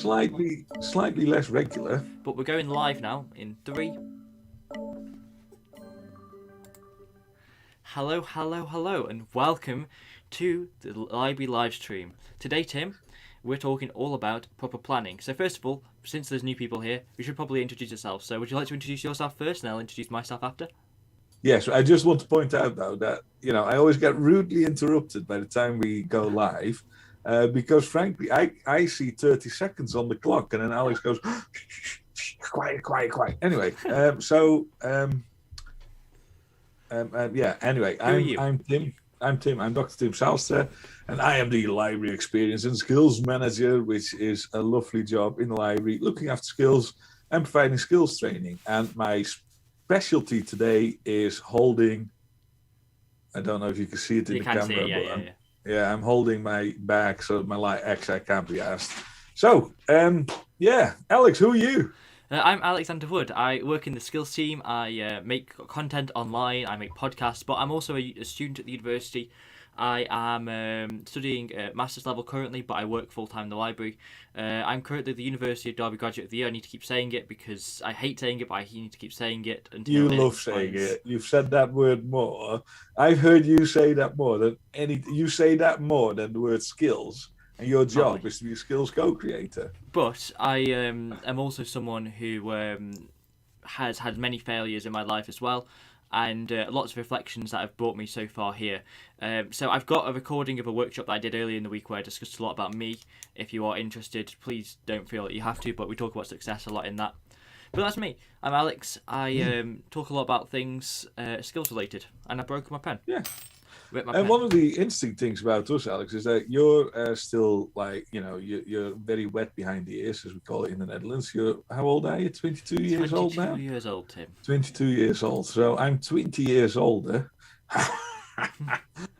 slightly less regular. But we're going live now in 3. Hello, and welcome to the library live stream. Today, Tim, we're talking all about proper planning. So first of all, since there's new people here, we should probably introduce yourself. So would you like to introduce yourself first, and I'll introduce myself after? Yes, I just want to point out though that I always get rudely interrupted by the time we go live, because frankly I see 30 seconds on the clock and then Alex goes quiet, quiet, quiet. Anyway, yeah. Anyway, Who are you? I'm Tim. I'm Dr. Tim Salster, and I am the Library Experience and Skills Manager, which is a lovely job in the library, looking after skills and providing skills training. And my specialty today is holding. I don't know if you can see it in the camera. See it, yeah, I'm holding my bag so my light actually can't be asked. So, yeah, Alex, who are you? I'm Alexander Wood. I work in the skills team. I make content online. I make podcasts, but I'm also a student at the university. I am studying master's level currently, but I work full-time in the library. I'm currently the University of Derby Graduate of the Year. I need to keep saying it because I hate saying it, but I need to keep saying it until you love saying it. You've said that word more. I've heard you say that more than you say that more than the word skills. And your job is to be a skills co-creator. But I am also someone who has had many failures in my life as well, and lots of reflections that have brought me so far here. So I've got a recording of a workshop that I did earlier in the week where I discussed a lot about me. If you are interested, please don't feel that you have to, but we talk about success a lot in that. But that's me. I'm Alex. I talk a lot about things skills related, and I broke my pen. Yeah. And one of the interesting things about us, Alex, is that you're still you're very wet behind the ears, as we call it in the Netherlands. How old are you? 22 years old now? 22 years old, Tim. 22 years old. So I'm 20 years older.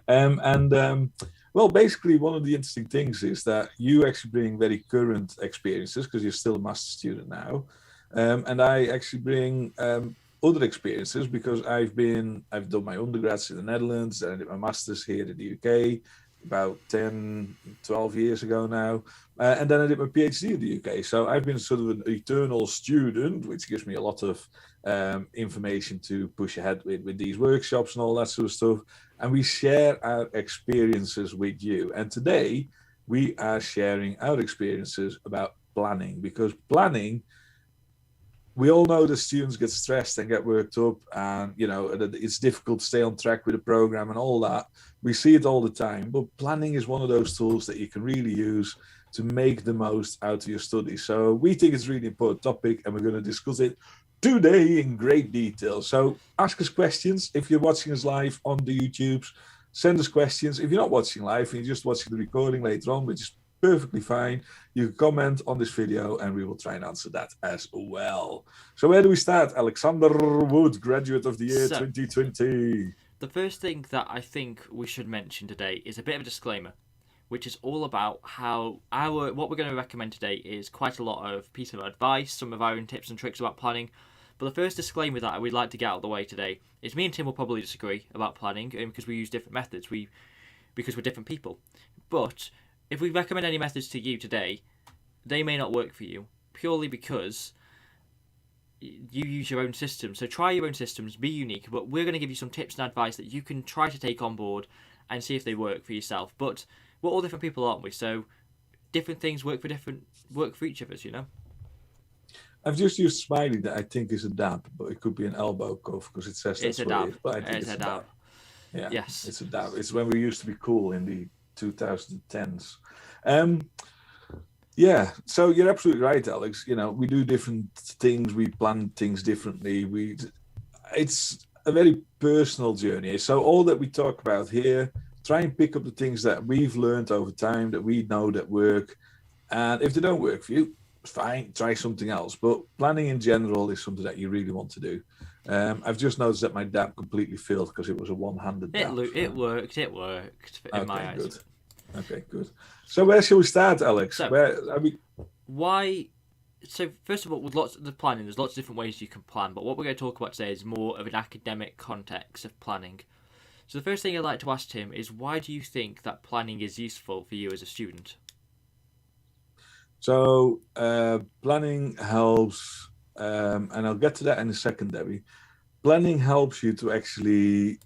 Well, basically, one of the interesting things is that you actually bring very current experiences because you're still a master's student now. And I actually bring other experiences because I've done my undergrads in the Netherlands and I did my masters here in the UK about 10, 12 years ago now. And then I did my PhD in the UK. So I've been sort of an eternal student, which gives me a lot of information to push ahead with these workshops and all that sort of stuff. And we share our experiences with you. And today we are sharing our experiences about planning, because planning, we all know that students get stressed and get worked up, and it's difficult to stay on track with the program and all that. We see it all the time, but planning is one of those tools that you can really use to make the most out of your studies. So we think it's a really important topic, and we're going to discuss it today in great detail. So ask us questions. If you're watching us live on the YouTubes, send us questions. If you're not watching live and you're just watching the recording later on, which is perfectly fine, you can comment on this video and we will try and answer that as well. So where do we start? Alexander Wood, graduate of the year 2020. The first thing that I think we should mention today is a bit of a disclaimer, which is all about how what we're going to recommend today is quite a lot of piece of advice, some of our own tips and tricks about planning. But the first disclaimer that we'd like to get out of the way today is me and Tim will probably disagree about planning because we use different methods, because we're different people. But if we recommend any methods to you today, they may not work for you, purely because you use your own system. So try your own systems, be unique, but we're going to give you some tips and advice that you can try to take on board and see if they work for yourself. But we're all different people, aren't we? So different things work for each of us, I've just used smiley that I think is a dab, but it could be an elbow cuff because it says that's what it is. But I think it's a dab. Yeah, yes, it's a dab. It's when we used to be cool in the 2010s. Yeah, so you're absolutely right, Alex. We do different things. We plan things differently. It's a very personal journey. So all that we talk about here, try and pick up the things that we've learned over time that we know that work. And if they don't work for you, fine, try something else. But planning in general is something that you really want to do. I've just noticed that my dab completely failed because it was a one-handed dab. It worked in my eyes. Good. Okay, good. So where shall we start, Alex? So, why? So first of all, with lots of the planning, there's lots of different ways you can plan. But what we're going to talk about today is more of an academic context of planning. So the first thing I'd like to ask Tim is, why do you think that planning is useful for you as a student? So planning helps, and I'll get to that in a second, Debbie. Planning helps you to actually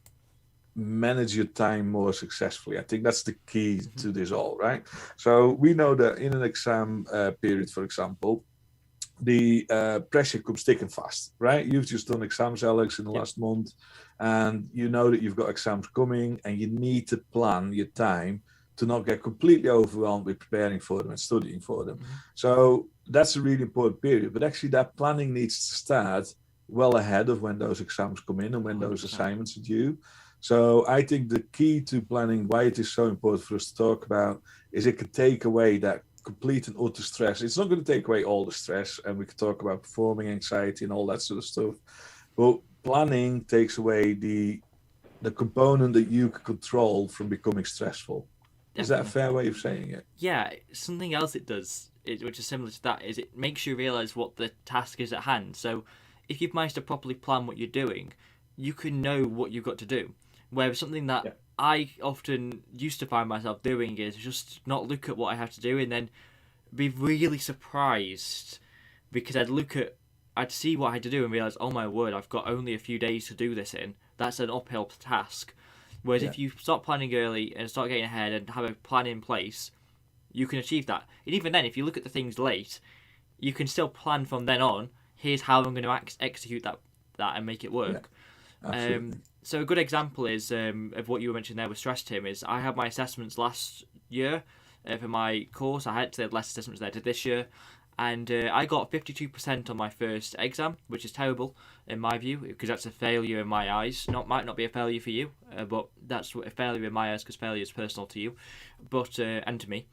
manage your time more successfully. I think that's the key to this all, right? So we know that in an exam period, for example, the pressure comes thick and fast, right? You've just done exams, Alex, in the last month, and you know that you've got exams coming, and you need to plan your time to not get completely overwhelmed with preparing for them and studying for them. So that's a really important period. But actually, that planning needs to start well ahead of when those exams come in and when those 100%. assignments are due. So I think the key to planning, why it is so important for us to talk about, is it can take away that complete and utter stress. It's not going to take away all the stress, and we can talk about performing anxiety and all that sort of stuff. But planning takes away the component that you can control from becoming stressful. Definitely. Is that a fair way of saying it? Yeah, something else it does, which is similar to that, is it makes you realise what the task is at hand. So if you've managed to properly plan what you're doing, you can know what you've got to do. Whereas something that I often used to find myself doing is just not look at what I have to do and then be really surprised because I'd see what I had to do and realise, oh my word, I've got only a few days to do this in. That's an uphill task. Whereas if you start planning early and start getting ahead and have a plan in place, you can achieve that. And even then, if you look at the things late, you can still plan from then on. Here's how I'm going to execute that and make it work. Absolutely. So a good example is of what you were mentioning there with stress, Tim, is I had my assessments last year for my course. I had less assessments there to this year. And I got 52% on my first exam, which is terrible in my view, because that's a failure in my eyes. Might not be a failure for you, but that's a failure in my eyes because failure is personal to you, and to me.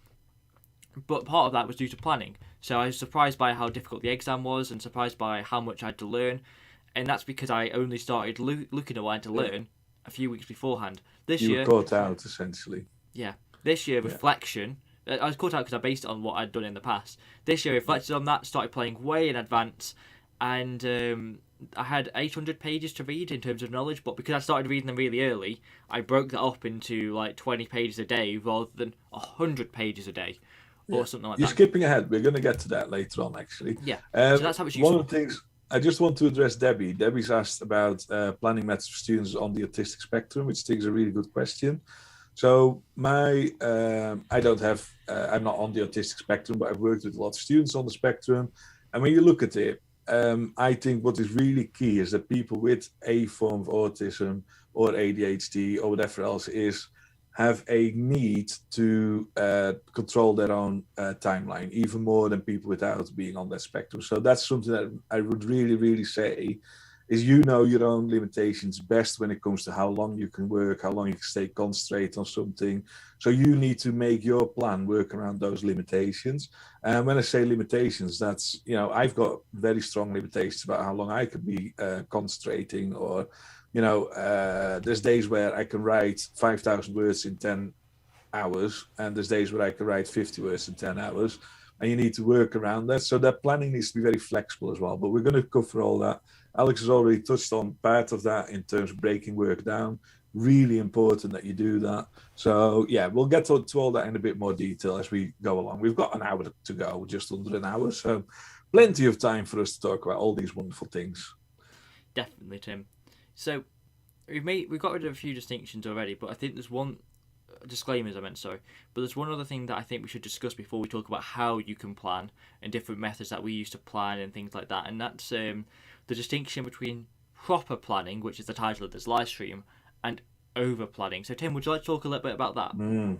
But part of that was due to planning. So I was surprised by how difficult the exam was and surprised by how much I had to learn. And that's because I only started looking at what I had to learn a few weeks beforehand. This year, you were caught out, essentially. Yeah. This year, reflection. I was caught out because I based it on what I'd done in the past. This year, reflected on that, started playing way in advance, and I had 800 pages to read in terms of knowledge, but because I started reading them really early, I broke that up into like 20 pages a day rather than 100 pages a day or something like that. You're skipping ahead. We're going to get to that later on, actually. Yeah. So that's how it's useful. One of the things I just want to address Debbie. Debbie's asked about planning methods for students on the autistic spectrum, which I think is a really good question. So I'm not on the autistic spectrum, but I've worked with a lot of students on the spectrum. And when you look at it, I think what is really key is that people with a form of autism or ADHD or whatever else have a need to control their own timeline, even more than people without being on that spectrum. So that's something that I would really, really say is your own limitations best when it comes to how long you can work, how long you can stay concentrated on something. So you need to make your plan work around those limitations. And when I say limitations, that's, I've got very strong limitations about how long I could be concentrating, or, there's days where I can write 5,000 words in 10 hours, and there's days where I can write 50 words in 10 hours. And you need to work around that. So that planning needs to be very flexible as well. But we're going to cover all that. Alex has already touched on part of that in terms of breaking work down. Really important that you do that. So yeah, we'll get to all that in a bit more detail as we go along. We've got an hour to go, just under an hour. So plenty of time for us to talk about all these wonderful things. Definitely, Tim. So we've got rid of a few distinctions already, but I think there's one disclaimers but there's one other thing that I think we should discuss before we talk about how you can plan and different methods that we use to plan and things like that, and that's the distinction between proper planning, which is the title of this live stream, and over planning. So Tim, would you like to talk a little bit about that?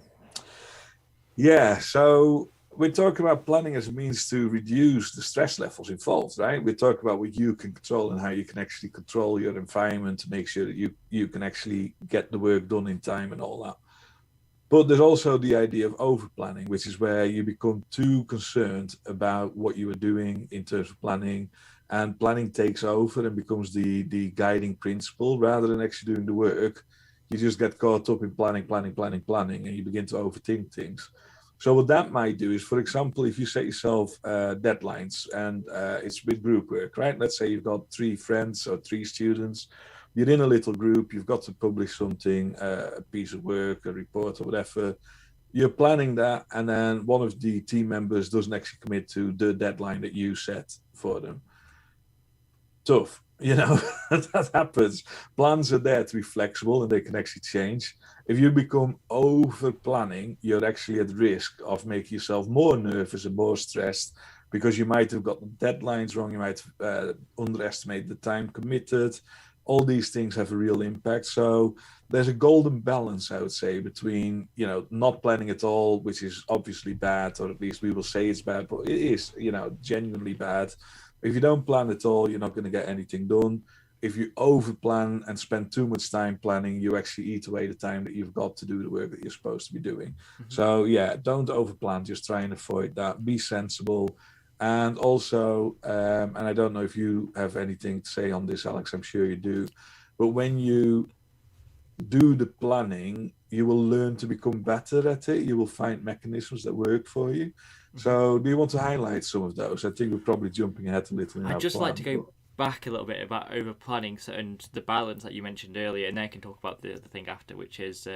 Yeah, so we're talking about planning as a means to reduce the stress levels involved, right? We're talking about what you can control and how you can actually control your environment to make sure that you can actually get the work done in time and all that. But there's also the idea of over-planning, which is where you become too concerned about what you are doing in terms of planning, and planning takes over and becomes the guiding principle rather than actually doing the work. You just get caught up in planning, and you begin to overthink things. So what that might do is, for example, if you set yourself deadlines, and it's with group work, right? Let's say you've got 3 friends or 3 students. You're in a little group, you've got to publish something, a piece of work, a report or whatever. you're planning that, and then one of the team members doesn't actually commit to the deadline that you set for them. Tough, that happens. Plans are there to be flexible and they can actually change. If you become over planning, you're actually at risk of making yourself more nervous and more stressed, because you might have got the deadlines wrong, you might underestimate the time committed. All these things have a real impact. So there's a golden balance, I would say, between not planning at all, which is obviously bad, or at least we will say it's bad, but it is genuinely bad. If you don't plan at all, you're not going to get anything done. If you over plan and spend too much time planning, you actually eat away the time that you've got to do the work that you're supposed to be doing. Mm-hmm. So yeah, don't over plan, just try and avoid that. Be sensible. And also, and I don't know if you have anything to say on this, Alex, I'm sure you do, but when you do the planning, you will learn to become better at it. You will find mechanisms that work for you. So do you want to highlight some of those? I think we're probably jumping ahead a little. I'd just like to go back a little bit about over planning and the balance that you mentioned earlier, and then I can talk about the thing after, which is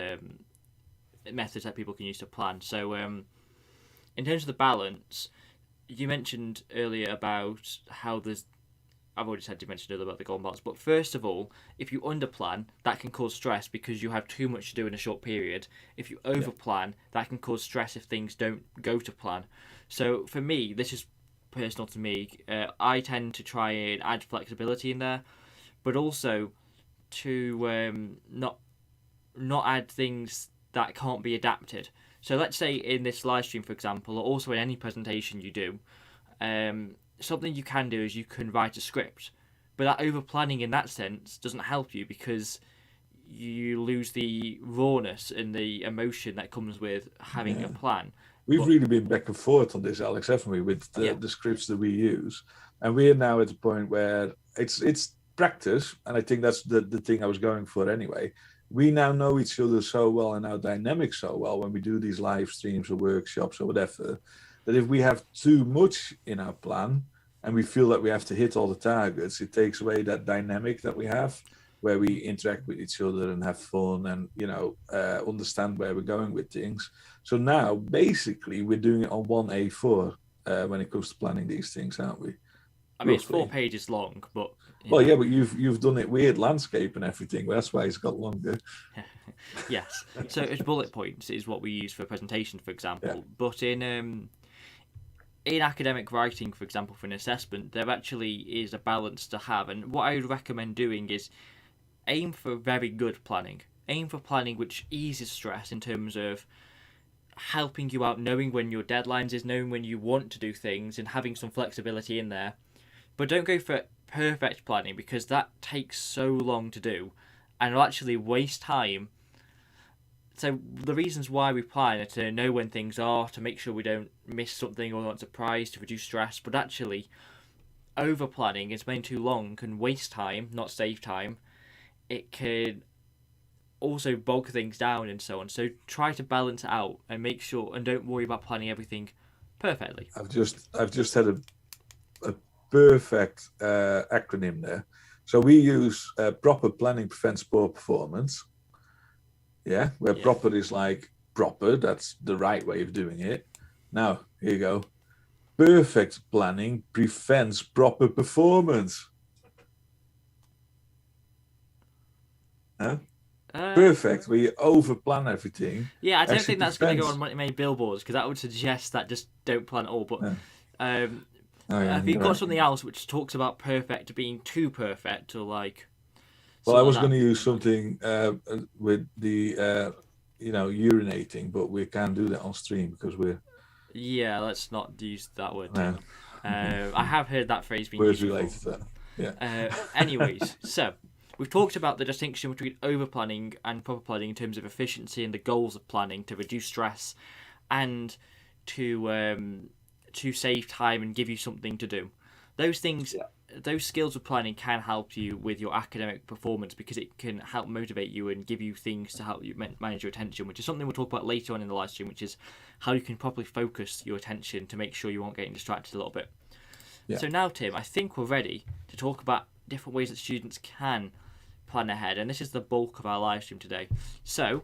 methods that people can use to plan. So in terms of the balance, you mentioned earlier about how I've already said you mentioned earlier about the golden balance, but first of all, if you underplan, that can cause stress because you have too much to do in a short period. If you overplan, that can cause stress if things don't go to plan. So for me, this is personal to me. I tend to try and add flexibility in there, but also to not add things that can't be adapted. So let's say in this live stream, for example, or also in any presentation you do, something you can do is you can write a script, but that over planning in that sense doesn't help you because you lose the rawness and the emotion that comes with having a plan. We've really been back and forth on this, Alex, haven't we, with the scripts that we use, and we're now at the point where it's practice, and I think that's the thing I was going for anyway. We now know each other so well and our dynamics so well when we do these live streams or workshops or whatever, that if we have too much in our plan and we feel that we have to hit all the targets, it takes away that dynamic that we have where we interact with each other and have fun and, understand where we're going with things. So now, basically, we're doing it on one A4 when it comes to planning these things, aren't we? I mean, it's 4 pages long, but... Well, yeah, but you've done it weird landscape and everything. Well, that's why it's got longer. Yes. So it's bullet points is what we use for presentation, for example. Yeah. But in academic writing, for example, for an assessment, there actually is a balance to have. And what I would recommend doing is aim for very good planning. Aim for planning which eases stress in terms of helping you out, knowing when your deadlines is, knowing when you want to do things, and having some flexibility in there. But don't go for perfect planning because that takes so long to do and it'll actually waste time. So the reasons why we plan are to know when things are, to make sure we don't miss something or not surprised, to reduce stress. But actually, over planning and spending too long can waste time, not save time. It can also bog things down and so on. So try to balance it out and make sure, and don't worry about planning everything perfectly. I've just had a perfect acronym there. So we use proper planning prevents poor performance. Yeah, where proper is like proper, that's the right way of doing it. Now, here you go. Perfect planning prevents proper performance. Huh? Perfect, where you over plan everything. Yeah, I don't think that's going to go on many billboards because that would suggest that just don't plan at all. But have you got something else which talks about perfect being too perfect or like? Well, I was going to use something with the urinating, but we can't do that on stream because we're. Yeah, let's not use that word. No. I have heard that phrase being used. Words related to that. Yeah. Anyways, so we've talked about the distinction between over planning and proper planning in terms of efficiency and the goals of planning to reduce stress and to save time and give you something to do. Those things, those skills of planning can help you with your academic performance because it can help motivate you and give you things to help you manage your attention, which is something we'll talk about later on in the live stream, which is how you can properly focus your attention to make sure you won't get distracted a little bit. Yeah. So now, Tim, I think we're ready to talk about different ways that students can plan ahead, and this is the bulk of our live stream today. So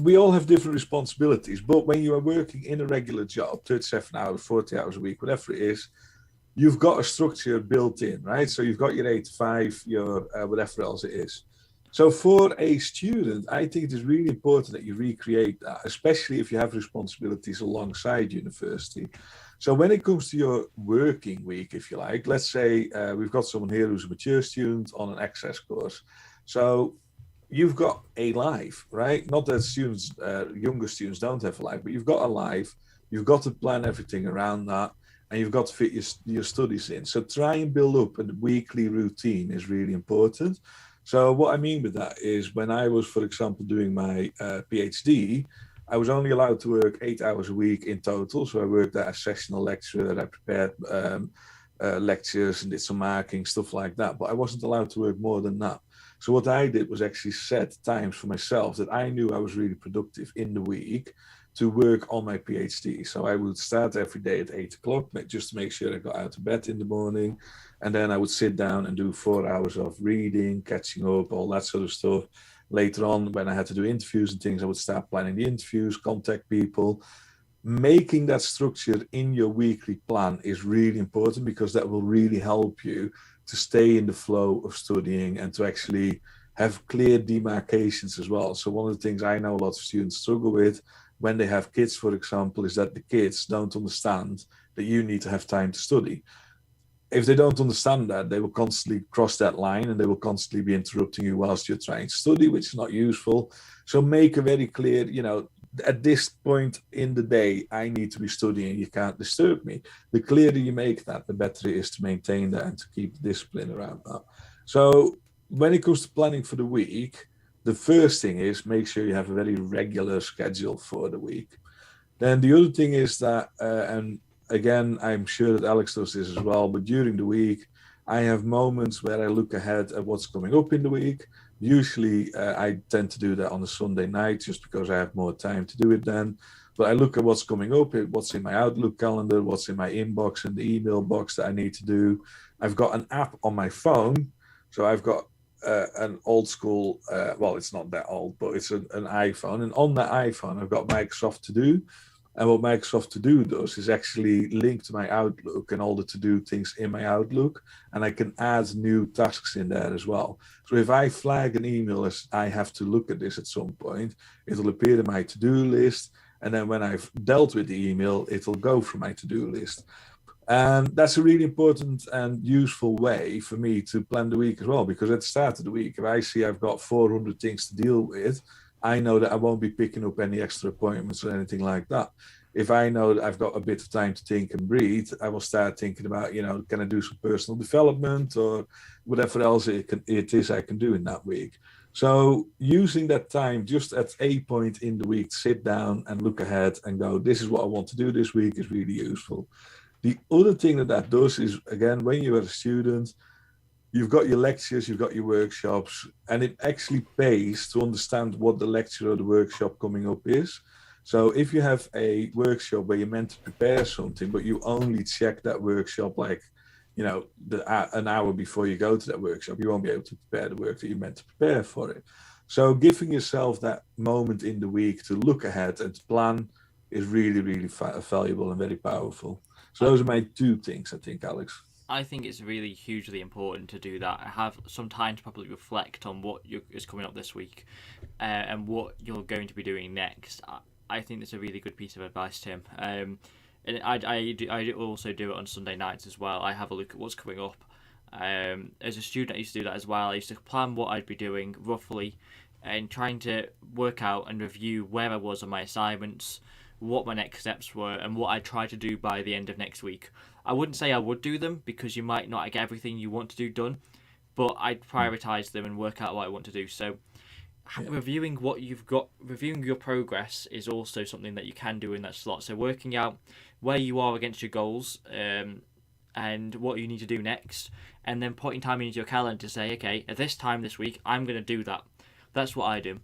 we all have different responsibilities, but when you are working in a regular job, 37 hours, 40 hours a week, whatever it is, you've got a structure built in, right? So you've got your 8 to 5, your whatever else it is. So for a student, I think it is really important that you recreate that, especially if you have responsibilities alongside university. So when it comes to your working week, if you like, let's say we've got someone here who's a mature student on an access course. So you've got a life, right? Not that students, younger students don't have a life, but you've got a life. You've got to plan everything around that, and you've got to fit your studies in. So try and build up a weekly routine is really important. So what I mean with that is when I was, for example, doing my PhD, I was only allowed to work 8 hours a week in total. So I worked as a sessional lecturer, I prepared lectures and did some marking, stuff like that. But I wasn't allowed to work more than that. So what I did was actually set times for myself that I knew I was really productive in the week to work on my PhD. So I would start every day at 8 o'clock, just to make sure I got out of bed in the morning. And then I would sit down and do 4 hours of reading, catching up, all that sort of stuff. Later on, when I had to do interviews and things, I would start planning the interviews, contact people. Making that structure in your weekly plan is really important because that will really help you to stay in the flow of studying and to actually have clear demarcations as well. So one of the things I know a lot of students struggle with when they have kids, for example, is that the kids don't understand that you need to have time to study. If they don't understand that, they will constantly cross that line and they will constantly be interrupting you whilst you're trying to study, which is not useful. So make a very clear, at this point in the day, I need to be studying. You can't disturb me. The clearer you make that, the better it is to maintain that and to keep the discipline around that. So when it comes to planning for the week, the first thing is make sure you have a very regular schedule for the week. Then the other thing is that, and again, I'm sure that Alex does this as well, but during the week, I have moments where I look ahead at what's coming up in the week. Usually, I tend to do that on a Sunday night just because I have more time to do it then. But I look at what's coming up, what's in my Outlook calendar, what's in my inbox and the email box that I need to do. I've got an app on my phone. So I've got an old school, well, it's not that old, but it's an iPhone. And on that iPhone, I've got Microsoft To Do. And what Microsoft To Do does is actually link to my Outlook and all the to-do things in my Outlook. And I can add new tasks in there as well. So if I flag an email as I have to look at this at some point, it'll appear in my to-do list. And then when I've dealt with the email, it'll go from my to-do list. And that's a really important and useful way for me to plan the week as well, because at the start of the week, if I see I've got 400 things to deal with, I know that I won't be picking up any extra appointments or anything like that. If I know that I've got a bit of time to think and breathe, I will start thinking about, can I do some personal development or whatever else it is I can do in that week. So using that time just at a point in the week, sit down and look ahead and go, this is what I want to do this week is really useful. The other thing that does is, again, when you're a student, you've got your lectures, you've got your workshops, and it actually pays to understand what the lecture or the workshop coming up is. So if you have a workshop where you're meant to prepare something, but you only check that workshop an hour before you go to that workshop, you won't be able to prepare the work that you're meant to prepare for it. So giving yourself that moment in the week to look ahead and to plan is really, really valuable and very powerful. So those are my two things, I think, Alex. I think it's really hugely important to do that. Have some time to probably reflect on what is coming up this week and what you're going to be doing next. I think that's a really good piece of advice, Tim. And I also do it on Sunday nights as well. I have a look at what's coming up. As a student, I used to do that as well. I used to plan what I'd be doing roughly and trying to work out and review where I was on my assignments, what my next steps were, and what I'd try to do by the end of next week. I wouldn't say I would do them because you might not get everything you want to do done, but I'd prioritize them and work out what I want to do. So reviewing what you've got, reviewing your progress is also something that you can do in that slot. So working out where you are against your goals and what you need to do next, and then putting time into your calendar to say, okay, at this time this week, I'm going to do that. That's what I do.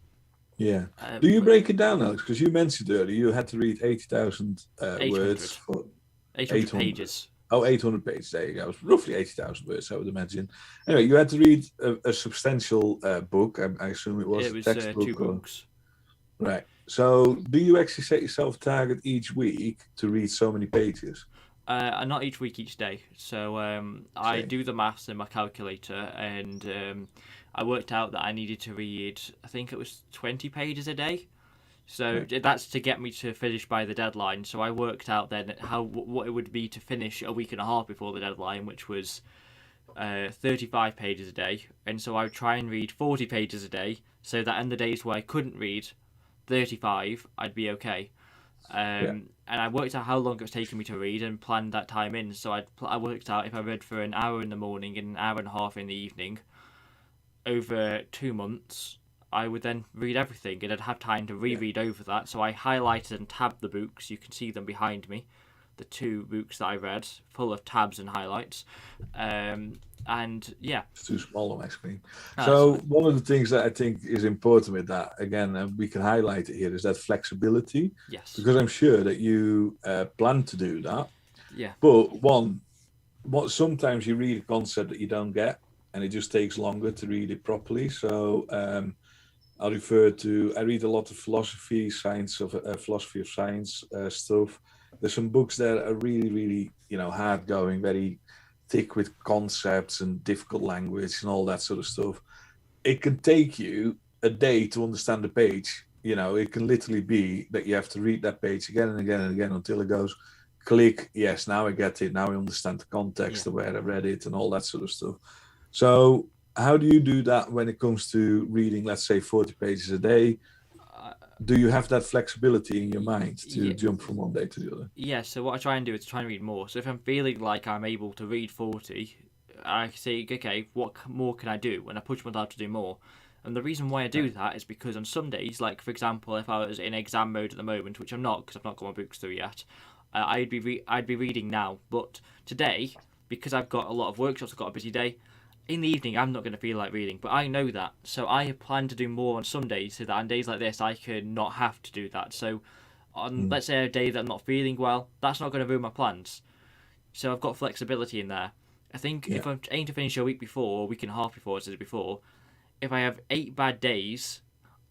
Yeah. Do you break it down, Alex? Because you mentioned earlier you had to read 80,000 words for 800 pages. Oh, 800 pages. There you go. It's roughly 80,000 words, I would imagine. Anyway, you had to read a substantial book. I assume it was a textbook. 2 books. Right. So do you actually set yourself a target each week to read so many pages? Not each week, each day. So I See. do the maths in my calculator, and I worked out that I needed to read, I think it was 20 pages a day. So Right. that's to get me to finish by the deadline. So I worked out then what it would be to finish a week and a half before the deadline, which was 35 pages a day. And so I would try and read 40 pages a day, so that on the days where I couldn't read 35, I'd be okay. Yeah. And I worked out how long it was taking me to read and planned that time in. So I worked out if I read for an hour in the morning and an hour and a half in the evening, over 2 months, I would then read everything and I'd have time to Yeah. reread over that. So I highlighted and tabbed the books. You can see them behind me. The 2 books that I read, full of tabs and highlights. And yeah. It's too small on my screen. No, So one of the things that I think is important with that, again, we can highlight it here, is that flexibility. yes. Because I'm sure that you plan to do that. Yeah. But what sometimes you read a concept that you don't get, and it just takes longer to read it properly. So I read a lot of philosophy, philosophy of science stuff. There's some books that are really, really, hard going, very thick with concepts and difficult language and all that sort of stuff. It can take you a day to understand the page. It can literally be that you have to read that page again and again and again until it goes, click, yes, now I get it. Now I understand the context of where I read it and all that sort of stuff. So how do you do that when it comes to reading, let's say 40 pages a day? Do you have that flexibility in your mind to jump from one day to the other? Yeah, so what I try and do is try and read more. So if I'm feeling like I'm able to read 40, I say, okay, what more can I do? And I push myself to do more. And the reason why I do that is because on some days, like for example, if I was in exam mode at the moment, which I'm not because I've not got my books through yet, I'd be reading now. But today, because I've got a lot of workshops, I've got a busy day. In the evening, I'm not going to feel like reading, but I know that. So I plan to do more on some days, so that on days like this, I can not have to do that. So on, let's say, a day that I'm not feeling well, that's not going to ruin my plans. So I've got flexibility in there. I think if I'm aiming to finish a week before, or a week and a half before, as I did before, if I have 8 bad days,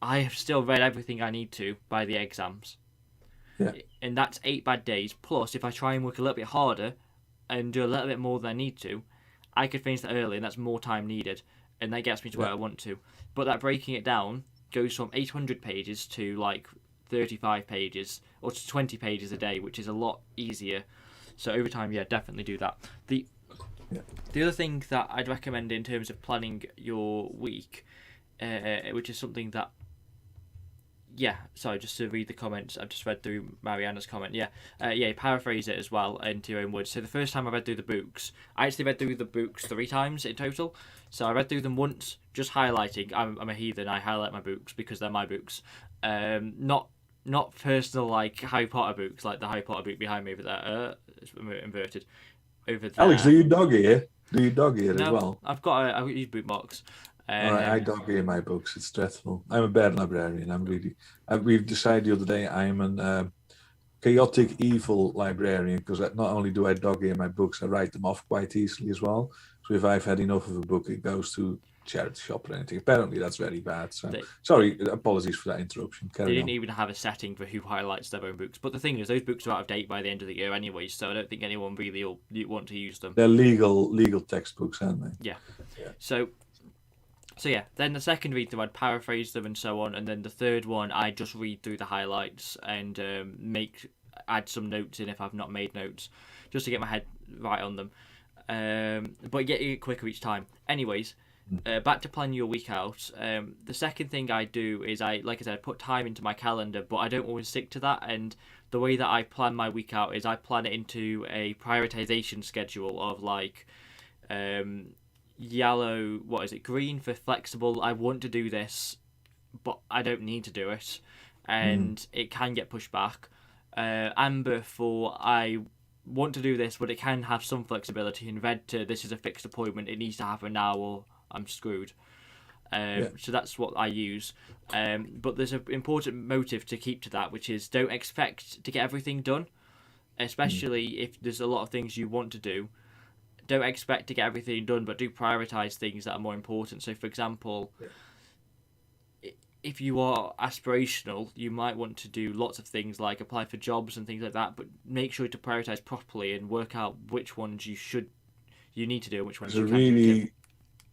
I have still read everything I need to by the exams. Yeah. And that's 8 bad days. Plus, if I try and work a little bit harder and do a little bit more than I need to, I could finish that early, and that's more time needed, and that gets me to where I want to. But that breaking it down goes from 800 pages to like 35 pages, or to 20 pages a day, which is a lot easier. So over time, yeah, definitely do that. The other thing that I'd recommend in terms of planning your week, which is something that, sorry, just to read the comments, I've just read through Mariana's comment. Paraphrase it as well into your own words. So the first time I read through the books, I actually read through the books 3 times in total. So I read through them once, just highlighting. I'm a heathen. I highlight my books because they're my books. Not personal like Harry Potter books, like the Harry Potter book behind me over there. It's inverted. Over there. Alex, do you dog ear? Do you dog ear as well? I use bookmarks. All right, I dog ear my books. It's dreadful. I'm a bad librarian. I'm really. We've decided the other day I'm an chaotic, evil librarian because not only do I dog ear my books, I write them off quite easily as well. So if I've had enough of a book, it goes to charity shop or anything. Apparently, that's very bad. So sorry, apologies for that interruption. They didn't even have a setting for who highlights their own books. But the thing is, those books are out of date by the end of the year anyway, so I don't think anyone really will want to use them. They're legal textbooks, aren't they? Yeah. So yeah, then the second read through, I'd paraphrase them and so on, and then the third one, I'd just read through the highlights and add some notes in if I've not made notes, just to get my head right on them. But get it quicker each time. Anyways, back to planning your week out. The second thing I do is I put time into my calendar, but I don't always stick to that. And the way that I plan my week out is I plan it into a prioritization schedule of like, yellow, green for flexible. I want to do this, but I don't need to do it, and it can get pushed back. Amber for I want to do this, but it can have some flexibility. And red to this is a fixed appointment. It needs to happen now, or I'm screwed. So that's what I use. But there's an important motive to keep to that, which is don't expect to get everything done, especially if there's a lot of things you want to do. Don't expect to get everything done, but do prioritize things that are more important. So, for example, if you are aspirational, you might want to do lots of things like apply for jobs and things like that, but make sure to prioritize properly and work out which ones you need to do and which ones There's you can skip.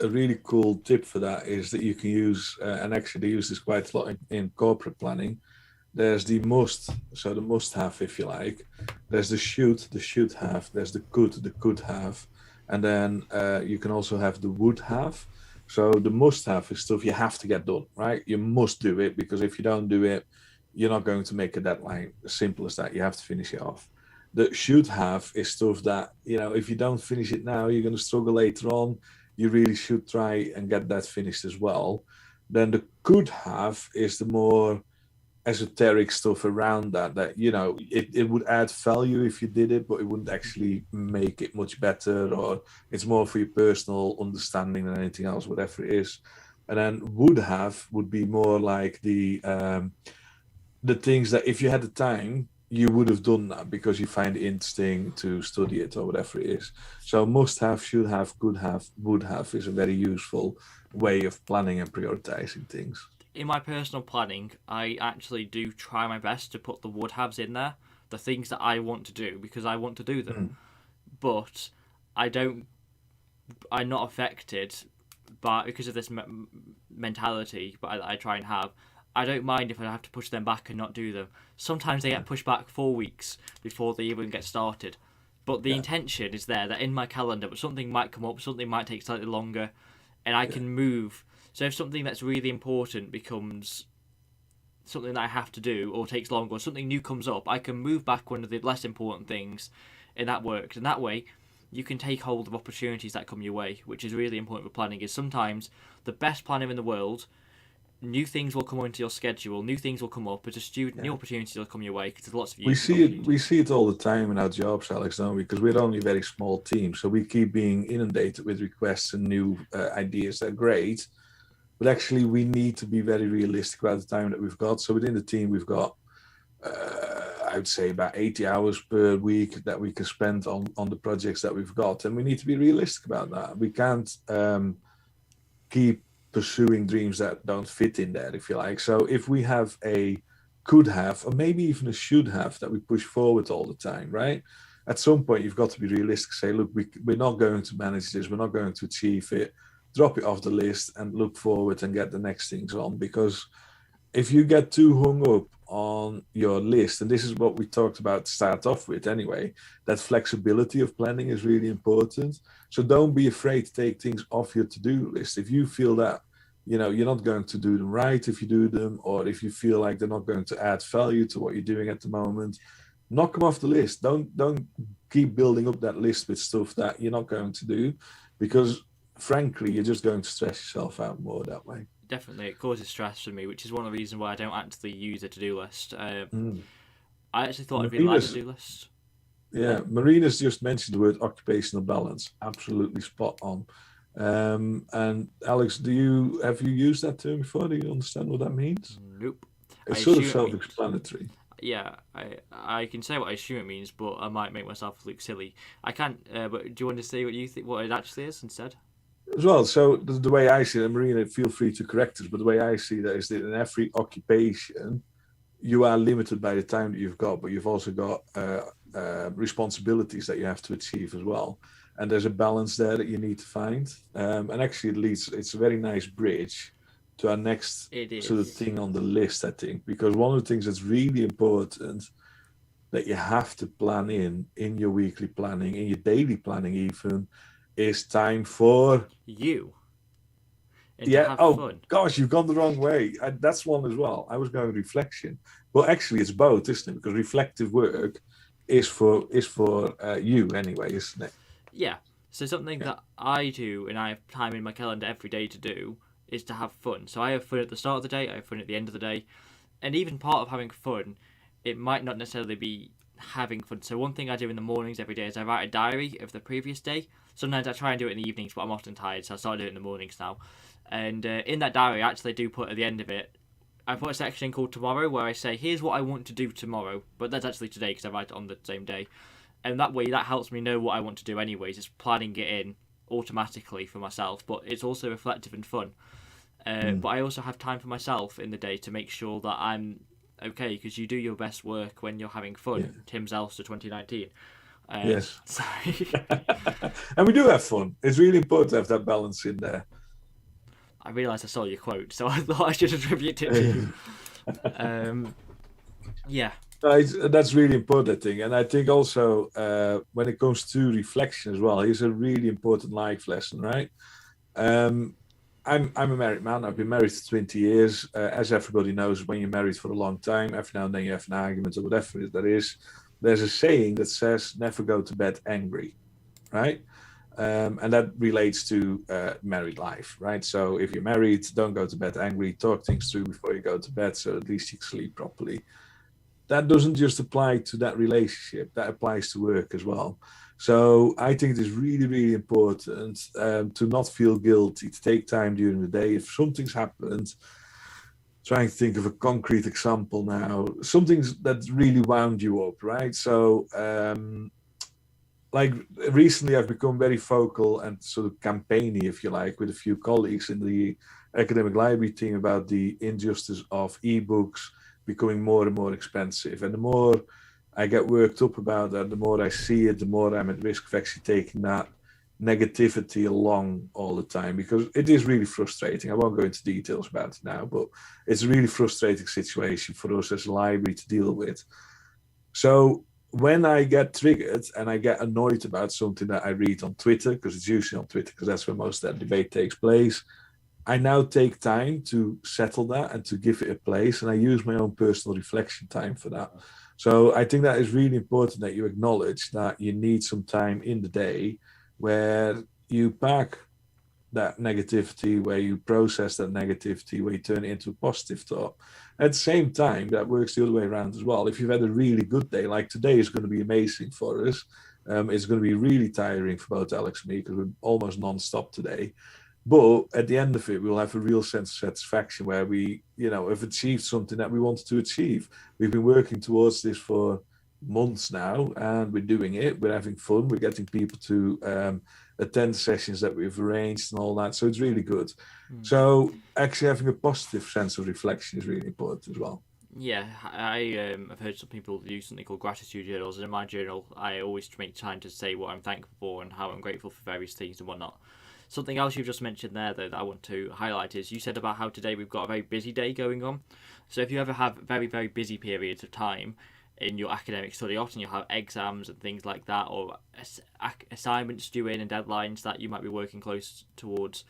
a really cool tip for that is that you can use, and actually they use this quite a lot in corporate planning. There's the must, so the must have, if you like. There's the should have. There's the could have, and then you can also have the would have. So the must have is stuff you have to get done, right? You must do it because if you don't do it, you're not going to make a deadline. As simple as that. You have to finish it off. The should have is stuff that, if you don't finish it now, you're going to struggle later on. You really should try and get that finished as well. Then the could have is the more esoteric stuff around that it would add value if you did it, but it wouldn't actually make it much better, or it's more for your personal understanding than anything else, whatever it is. And then would be more like the things that if you had the time you would have done that because you find it interesting to study it or whatever it is. So must have, should have, could have, would have is a very useful way of planning and prioritizing things. In my personal planning, I actually do try my best to put the would haves in there, the things that I want to do because I want to do them. But I don't. I'm not affected because of this mentality, but I try and have. I don't mind if I have to push them back and not do them. Sometimes they get pushed back 4 weeks before they even get started. But the intention is there, that in my calendar, but something might come up, something might take slightly longer, and I can move. So if something that's really important becomes something that I have to do or takes longer, or something new comes up, I can move back one of the less important things, and that works. And that way, you can take hold of opportunities that come your way, which is really important for planning. Is sometimes the best planner in the world, new things will come into your schedule, new things will come up as a student, new opportunities will come your way because there's lots of we see it all the time in our jobs, Alex, don't we? Because we're only a very small team, so we keep being inundated with requests and new ideas. They're great, but actually we need to be very realistic about the time that we've got. So within the team we've got I would say about 80 hours per week that we can spend on the projects that we've got, and we need to be realistic about that. We can't keep pursuing dreams that don't fit in there, if you like. So if we have a could have, or maybe even a should have, that we push forward all the time, right? At some point, you've got to be realistic. Say, look, we're not going to manage this. We're not going to achieve it. Drop it off the list and look forward and get the next things on. Because if you get too hung up on your list, and this is what we talked about to start off with anyway, that flexibility of planning is really important. So don't be afraid to take things off your to-do list. If you feel that you're not going to do them right if you do them, or if you feel like they're not going to add value to what you're doing at the moment, knock them off the list. Don't keep building up that list with stuff that you're not going to do, because frankly, you're just going to stress yourself out more that way. Definitely, it causes stress for me, which is one of the reasons why I don't actually use a to-do list. I actually thought I'd really like a to-do list. Yeah, Marina's just mentioned the word occupational balance. Absolutely spot on. And Alex, have you used that term before? Do you understand what that means? Nope. It's sort of self-explanatory. Yeah, I can say what I assume it means, but I might make myself look silly. I can't. But do you want to say what you think? What it actually is instead? As well. So the way I see it, and Marina, feel free to correct us, but the way I see that is that in every occupation, you are limited by the time that you've got, but you've also got responsibilities that you have to achieve as well. And there's a balance there that you need to find. And actually, it's a very nice bridge to our next sort of thing on the list, I think, because one of the things that's really important that you have to plan in your weekly planning, in your daily planning even, is time for you. And yeah. Fun. Gosh, you've gone the wrong way. That's one as well. I was going reflection, but actually, it's both, isn't it? Because reflective work is for you anyway, isn't it? Yeah. So something that I do, and I have time in my calendar every day to do, is to have fun. So I have fun at the start of the day, I have fun at the end of the day, and even part of having fun, it might not necessarily be having fun. So one thing I do in the mornings every day is I write a diary of the previous day. Sometimes I try and do it in the evenings, but I'm often tired, so I start doing it in the mornings now. And in that diary, I actually do put at the end of it, I put a section called tomorrow where I say, here's what I want to do tomorrow, but that's actually today because I write it on the same day. And that way, that helps me know what I want to do anyways. It's planning it in automatically for myself, but it's also reflective and fun. But I also have time for myself in the day to make sure that I'm okay, because you do your best work when you're having fun. Yeah. Tim Zelstor 2019. Yes. Sorry. And we do have fun. It's really important to have that balance in there. I realised I saw your quote, so I thought I should attribute it to you. Yeah. That's really important, I think. And I think also when it comes to reflection as well, it's a really important life lesson, right? I'm a married man. I've been married for 20 years. As everybody knows, when you're married for a long time, every now and then you have an argument or whatever that is. There's a saying that says, never go to bed angry, right? And that relates to married life, right? So if you're married, don't go to bed angry. Talk things through before you go to bed, so at least you can sleep properly. That doesn't just apply to that relationship, that applies to work as well. So I think it is really, really important to not feel guilty, to take time during the day. If something's happened, trying to think of a concrete example now, something that really wound you up, right? So like recently I've become very vocal and sort of campaigny, if you like, with a few colleagues in the academic library team about the injustice of ebooks becoming more and more expensive. And the more I get worked up about that, the more I see it, the more I'm at risk of actually taking that negativity along all the time, because it is really frustrating. I won't go into details about it now, but it's a really frustrating situation for us as a library to deal with. So when I get triggered and I get annoyed about something that I read on Twitter, because it's usually on Twitter, because that's where most of that debate takes place, I now take time to settle that and to give it a place. And I use my own personal reflection time for that. So I think that is really important, that you acknowledge that you need some time in the day where you pack that negativity, where you process that negativity, where you turn it into a positive thought. At the same time, that works the other way around as well. If you've had a really good day, like today is going to be amazing for us. It's going to be really tiring for both Alex and me because we're almost non-stop today. But at the end of it, we'll have a real sense of satisfaction where we, have achieved something that we wanted to achieve. We've been working towards this for months now, and we're doing it. We're having fun. We're getting people to attend sessions that we've arranged and all that. So it's really good. So actually having a positive sense of reflection is really important as well. Yeah, I have heard some people use something called gratitude journals, and in my journal, I always make time to say what I'm thankful for and how I'm grateful for various things and whatnot. Something else you've just mentioned there, though, that I want to highlight is you said about how today we've got a very busy day going on. So if you ever have very, very busy periods of time in your academic study, often you'll have exams and things like that, or assignments due in and deadlines that you might be working close towards.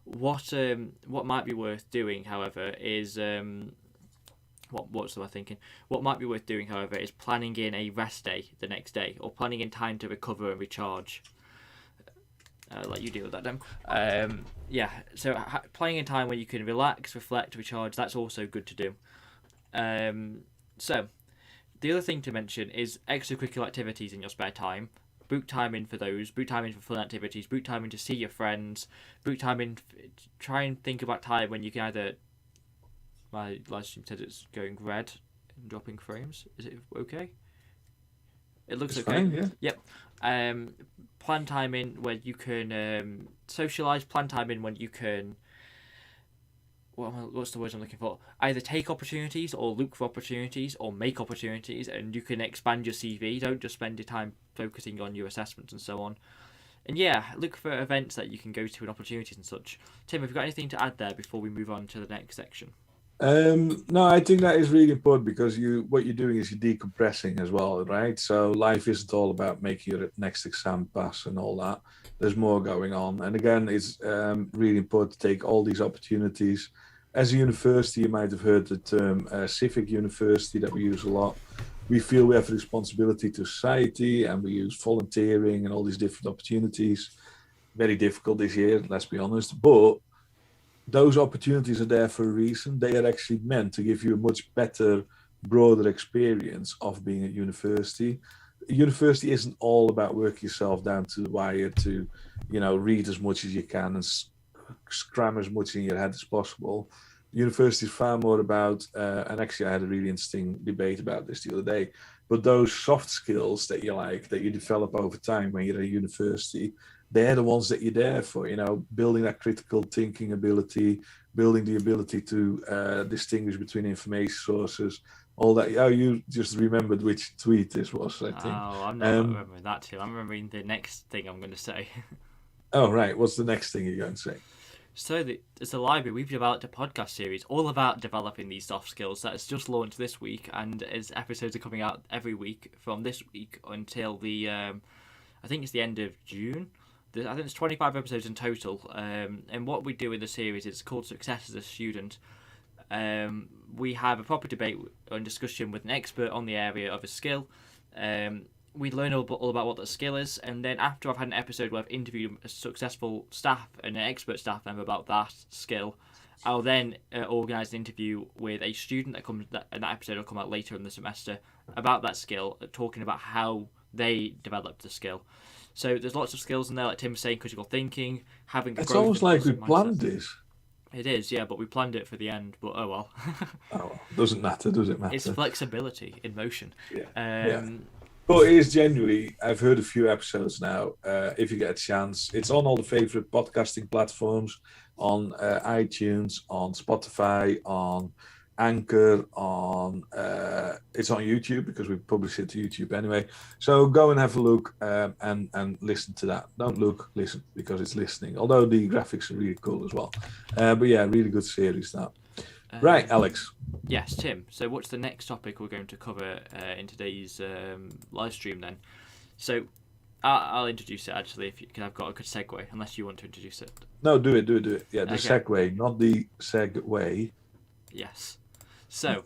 What might be worth doing, however, is What might be worth doing, however, is planning in a rest day the next day, or planning in time to recover and recharge. Let you deal with that, Dem. So planning in time when you can relax, reflect, recharge, that's also good to do. So the other thing to mention is extracurricular activities in your spare time. Book time in for those, book time in for fun activities, book time in to see your friends, book time in, try and think about time when you can either, my live stream said it's going red and dropping frames. Is it okay? It looks It's okay. fine, yeah. Yep. Plan time in when you can socialise. Plan time in when you can. What's the word I'm looking for? Either take opportunities or look for opportunities or make opportunities, and you can expand your CV. Don't just spend your time focusing on your assessments and so on. And yeah, look for events that you can go to and opportunities and such. Tim, have you got anything to add there before we move on to the next section? No, I think that is really important because what you're doing is you're decompressing as well, right? So life isn't all about making your next exam pass and all that. There's more going on. And again, it's really important to take all these opportunities. As a university, you might have heard the term civic university that we use a lot. We feel we have a responsibility to society, and we use volunteering and all these different opportunities. Very difficult this year, let's be honest. But those opportunities are there for a reason. They are actually meant to give you a much better, broader experience of being at university. University isn't all about working yourself down to the wire to, read as much as you can and cram as much in your head as possible. university is far more about, and actually I had a really interesting debate about this the other day, but those soft skills that you develop over time when you're at university, they're the ones that you're there for, building that critical thinking ability, building the ability to distinguish between information sources, all that. Oh, you just remembered which tweet this was, I think. Oh, I'm not remembering that too. I'm remembering the next thing I'm going to say. Oh, right. What's the next thing you're going to say? So, as a library, we've developed a podcast series all about developing these soft skills that has just launched this week, and as episodes are coming out every week from this week until I think it's the end of June. I think there's 25 episodes in total, and what we do in the series is called Success as a Student. We have a proper debate and discussion with an expert on the area of a skill. We learn all about what that skill is, and then after I've had an episode where I've interviewed a successful staff and an expert staff member about that skill, I'll then organise an interview with a student and that episode will come out later in the semester about that skill, talking about how they developed the skill. So there's lots of skills in there, like Tim was saying, critical thinking, having. It's almost like we planned this. It is, yeah, but we planned it for the end. But oh well. Oh, doesn't matter, does it matter? It's flexibility in motion. Yeah. But it is genuinely, I've heard a few episodes now. If you get a chance, it's on all the favorite podcasting platforms, on iTunes, on Spotify, on Anchor, it's on YouTube because we publish it to YouTube anyway. So go and have a look and listen to that. Don't look, listen, because it's listening. Although the graphics are really cool as well. But yeah, really good series that. Right, Alex. Yes, Tim. So what's the next topic we're going to cover in today's live stream then? So I'll introduce it actually, because I've got a good segue, unless you want to introduce it. No, do it. Yeah, the segue, not the segue. Yes. So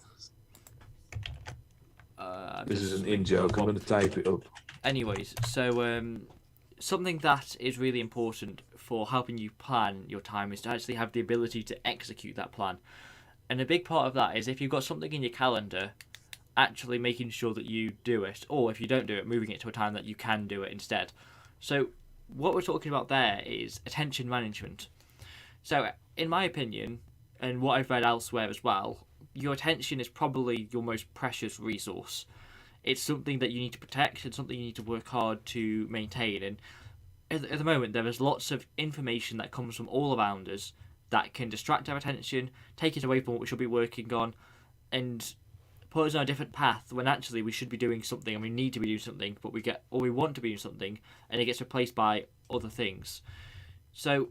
this is an in-joke. I'm going to type it up. Anyways, so something that is really important for helping you plan your time is to actually have the ability to execute that plan. And a big part of that is if you've got something in your calendar, actually making sure that you do it, or if you don't do it, moving it to a time that you can do it instead. So what we're talking about there is attention management. So in my opinion, and what I've read elsewhere as well, your attention is probably your most precious resource. It's something that you need to protect and something you need to work hard to maintain. And at the moment, there is lots of information that comes from all around us that can distract our attention, take it away from what we should be working on, and put us on a different path when actually we should be doing something and we need to be doing something, but we want to be doing something, and it gets replaced by other things. So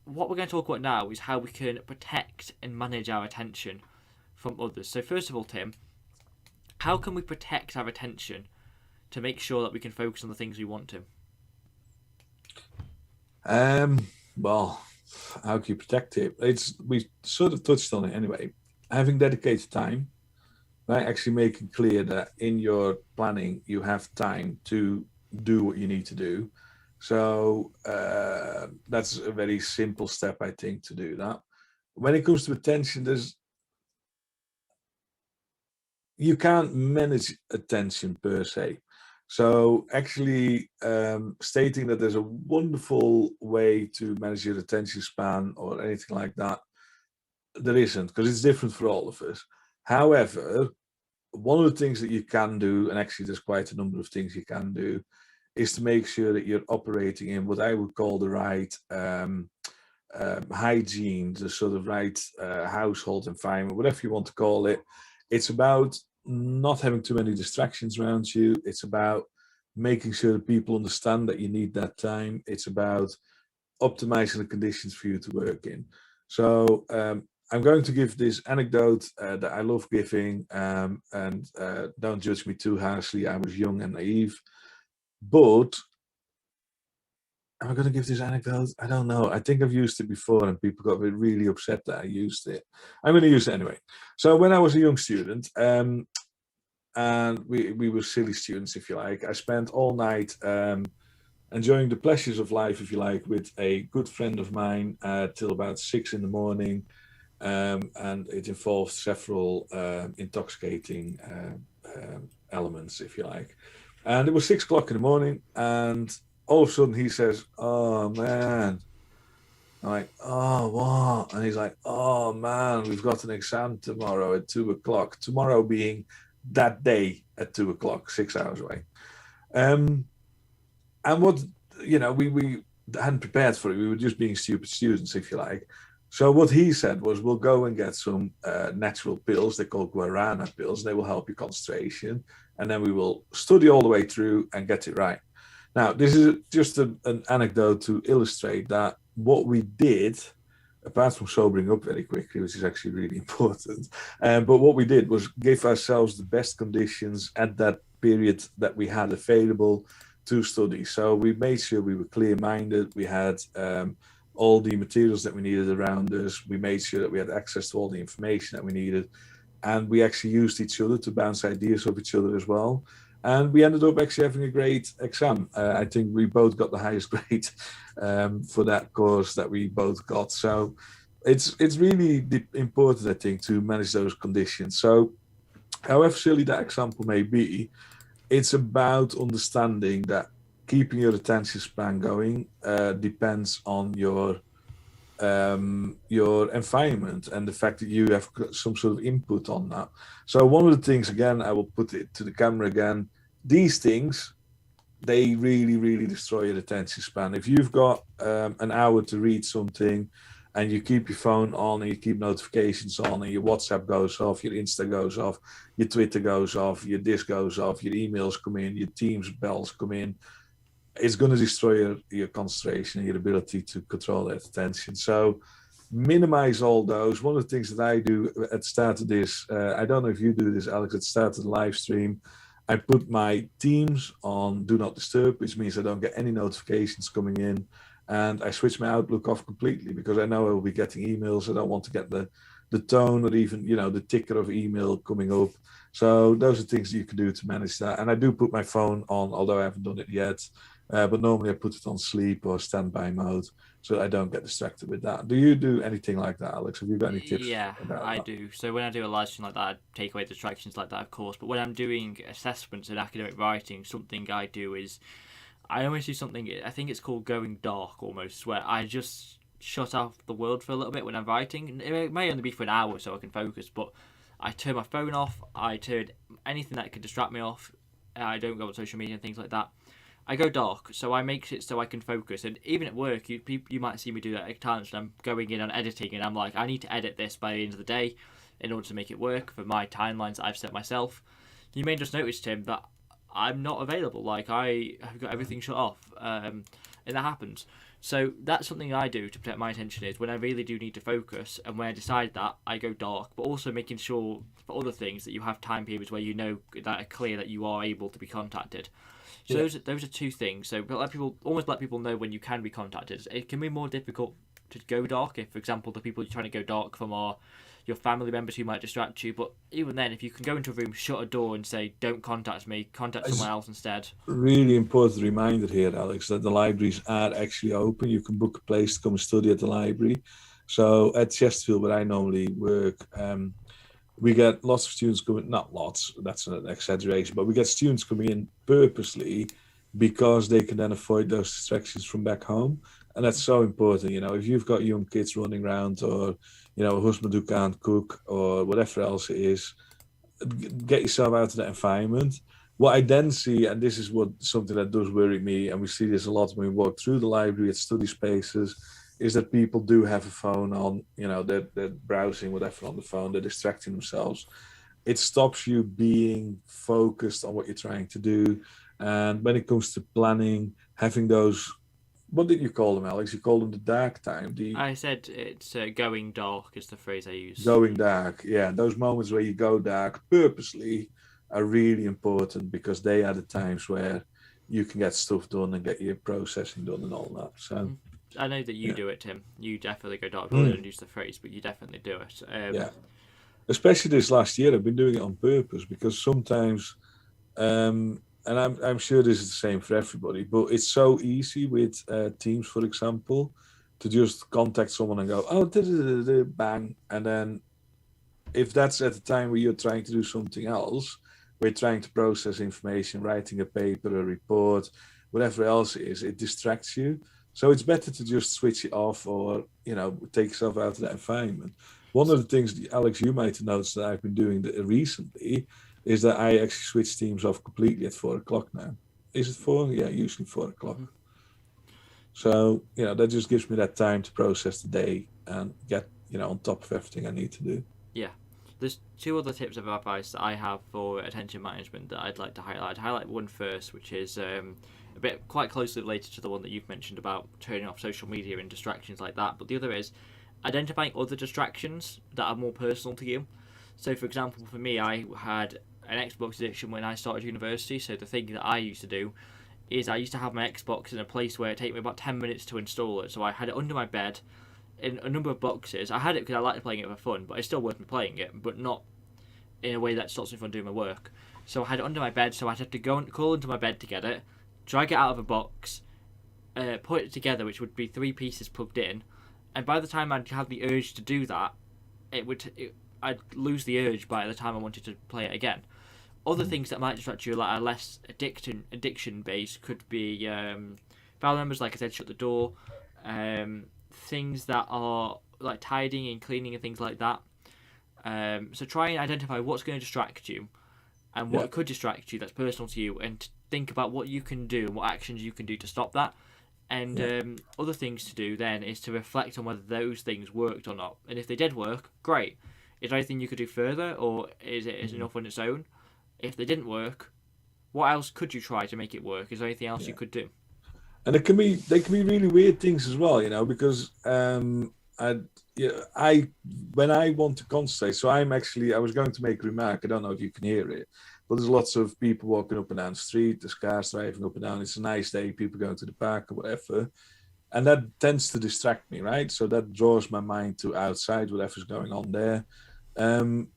what we're going to talk about now is how we can protect and manage our attention from others. So first of all, Tim, how can we protect our attention to make sure that we can focus on the things we want to? Well, how can you protect it? We sort of touched on it anyway. Having dedicated time, right? Actually making clear that in your planning you have time to do what you need to do. So that's a very simple step, I think, to do that. When it comes to attention, you can't manage attention per se. So actually stating that there's a wonderful way to manage your attention span or anything like that, there isn't, because it's different for all of us. However, one of the things that you can do, and actually there's quite a number of things you can do, is to make sure that you're operating in what I would call the right hygiene, the sort of right household environment, whatever you want to call it. It's about not having too many distractions around you. It's about making sure that people understand that you need that time. It's about optimizing the conditions for you to work in. So I'm going to give this anecdote that I love giving, and don't judge me too harshly. I was young and naive. But am I going to give this anecdote? I don't know. I think I've used it before and people got really upset that I used it. I'm going to use it anyway. So when I was a young student, and we were silly students, if you like, I spent all night enjoying the pleasures of life, if you like, with a good friend of mine till about 6 a.m. And it involved several intoxicating elements, if you like. And it was 6 o'clock in the morning, and all of a sudden he says, "Oh man, I'm like, oh, what? And he's like, oh, man, we've got an exam tomorrow at 2 o'clock. Tomorrow being that day at 2 o'clock, 6 hours away. And what, we hadn't prepared for it. We were just being stupid students, if you like. So what he said was, we'll go and get some natural pills. They're called guarana pills. They will help your concentration. And then we will study all the way through and get it right. Now, this is just an anecdote to illustrate that what we did, apart from sobering up very quickly, which is actually really important, but what we did was give ourselves the best conditions at that period that we had available to study. So we made sure we were clear-minded. We had all the materials that we needed around us. We made sure that we had access to all the information that we needed. And we actually used each other to bounce ideas off each other as well. And we ended up actually having a great exam. I think we both got the highest grade for that course that we both got. So it's really important, I think, to manage those conditions. So however silly that example may be, it's about understanding that keeping your attention span going depends on your environment and the fact that you have some sort of input on that. So one of the things, again, I will put it to the camera again, these things, they really, really destroy your attention span. If you've got an hour to read something and you keep your phone on and you keep notifications on and your WhatsApp goes off, your Insta goes off, your Twitter goes off, your this goes off, your emails come in, your Teams bells come in, it's going to destroy your concentration and your ability to control that attention. So minimize all those. One of the things that I do at the start of this, I don't know if you do this, Alex, at the start of the live stream, I put my Teams on Do Not Disturb, which means I don't get any notifications coming in. And I switch my Outlook off completely because I know I will be getting emails. I don't want to get the tone or even, the ticker of email coming up. So those are things that you can do to manage that. And I do put my phone on, although I haven't done it yet. But normally I put it on sleep or standby mode so I don't get distracted with that. Do you do anything like that, Alex? Have you got any tips? Yeah, I do. So when I do a live stream like that, I take away distractions like that, of course. But when I'm doing assessments and academic writing, something I do is I always do something, I think it's called going dark almost, where I just shut off the world for a little bit when I'm writing. It may only be for an hour so I can focus, but I turn my phone off, I turn anything that could distract me off, I don't go on social media and things like that. I go dark, so I make it so I can focus. And even at work, you might see me do that at times when I'm going in on editing and I'm like, I need to edit this by the end of the day in order to make it work for my timelines that I've set myself. You may just notice, Tim, that I'm not available. Like, I have got everything shut off, and that happens. So that's something I do to protect my attention is when I really do need to focus and when I decide that, I go dark, but also making sure for other things that you have time periods where you know that are clear that you are able to be contacted. So yeah. those are two things. So let people know when you can be contacted. It can be more difficult to go dark if, for example, the people you're trying to go dark from are your family members who might distract you. But even then, if you can go into a room, shut a door and say, don't contact me, contact someone else instead. Really important reminder here, Alex, that the libraries are actually open. You can book a place to come study at the library. So at Chesterfield, where I normally work, we get lots of students coming, not lots, that's an exaggeration, but we get students coming in purposely because they can then avoid those distractions from back home. And that's so important. If you've got young kids running around or, a husband who can't cook or whatever else it is, get yourself out of that environment. What I then see, and this is something that does worry me, and we see this a lot when we walk through the library at study spaces, is that people do have a phone on, they're browsing whatever on the phone, they're distracting themselves. It stops you being focused on what you're trying to do. And when it comes to planning, having those, what did you call them, Alex? You called them the dark time. I said it's going dark is the phrase I use. Going dark, yeah. Those moments where you go dark purposely are really important because they are the times where you can get stuff done and get your processing done and all that. So I know that you do it, Tim. You definitely go dark. I don't use the phrase, but you definitely do it. Yeah. Especially this last year, I've been doing it on purpose because sometimes, and I'm sure this is the same for everybody, but it's so easy with Teams, for example, to just contact someone and go, oh, bang. And then if that's at the time where you're trying to do something else, we're trying to process information, writing a paper, a report, whatever else it is, it distracts you. So it's better to just switch it off, or take yourself out of that environment. One of the things, Alex, you might have noticed that I've been doing recently is that I actually switch Teams off completely at 4 o'clock now. Is it 4? Yeah, usually 4 o'clock. Mm-hmm. So, that just gives me that time to process the day and get, on top of everything I need to do. Yeah. There's two other tips of advice that I have for attention management that I'd like to highlight. I'd highlight one first, which is a bit quite closely related to the one that you've mentioned about turning off social media and distractions like that. But the other is identifying other distractions that are more personal to you. So, for example, for me, I had an Xbox addiction when I started university. So the thing that I used to do is I used to have my Xbox in a place where it take me about 10 minutes to install it. So I had it under my bed in a number of boxes. I had it because I liked playing it for fun, but it's still worth me playing it, but not in a way that stops me from doing my work. So I had it under my bed, so I'd have to go and crawl into my bed to get it, drag it out of a box, put it together, which would be 3 pieces plugged in, and by the time I'd have the urge to do that, I'd lose the urge by the time I wanted to play it again. Other things that might distract you that are less addiction based could be family members, like I said, shut the door. Things that are like tidying and cleaning and things like that. So try and identify what's going to distract you and what could distract you that's personal to you, and think about what you can do and what actions you can do to stop that. And other things to do then is to reflect on whether those things worked or not. And if they did work, great. Is there anything you could do further, or is it enough on its own? If they didn't work, what else could you try to make it work? Is there anything else you could do? And they can be really weird things as well, because when I want to concentrate, so I was going to make a remark, I don't know if you can hear it, but there's lots of people walking up and down the street, there's cars driving up and down, it's a nice day, people going to the park or whatever, and that tends to distract me, right? So that draws my mind to outside, whatever's going on there.